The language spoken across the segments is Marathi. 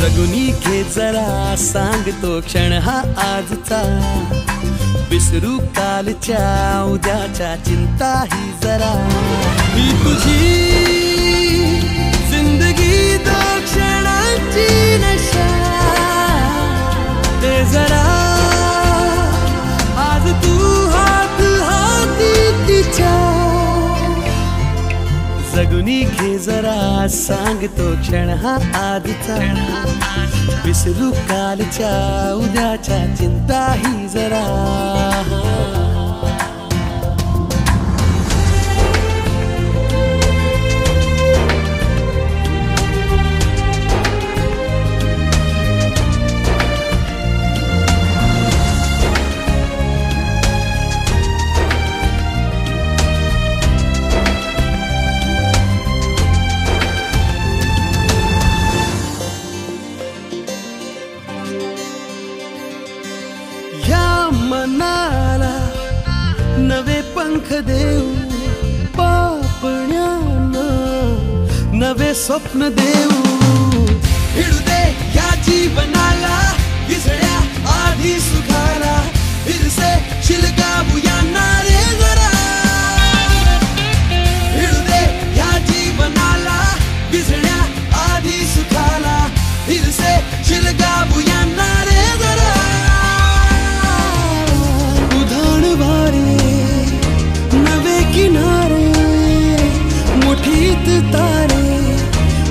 जगुनी घे जरा सांगतो क्षण हा आजचा, विसरू कालच्या उद्याच्या चिंता ही जरा। ही तुझी जिंदगी दो क्षणाची नशा, ते जरा आज तू हात हाती तिच्या। जगुनी घे जरा सांगतो क्षण हा आजचा, विसरू कालच्या उद्याच्या चिंता ही जरा। मनाला नवे पंख देऊ, पापण्यानं नवे स्वप्न देऊ। भिडू दे या जीवनाला विसळ्या आधी सुखाला, फिरसे शिलगावूया नारे जरा। भिडू दे या जीवनाला विसळ्या आधी सुखाला, फिरसे शिलगावूया नारे जरा। नवे किनारे मुठीत तारे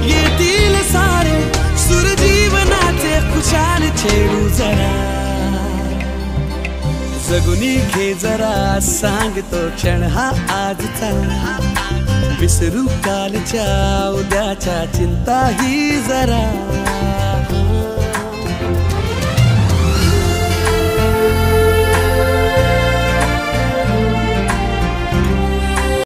येतील सारे, सुर जीवनाचे खुशाल छेडू जरा। जगुनी घे जरा सांगतो क्षण हा आजचा, विसरू कालच्या उद्याच्या चिंता ही जरा।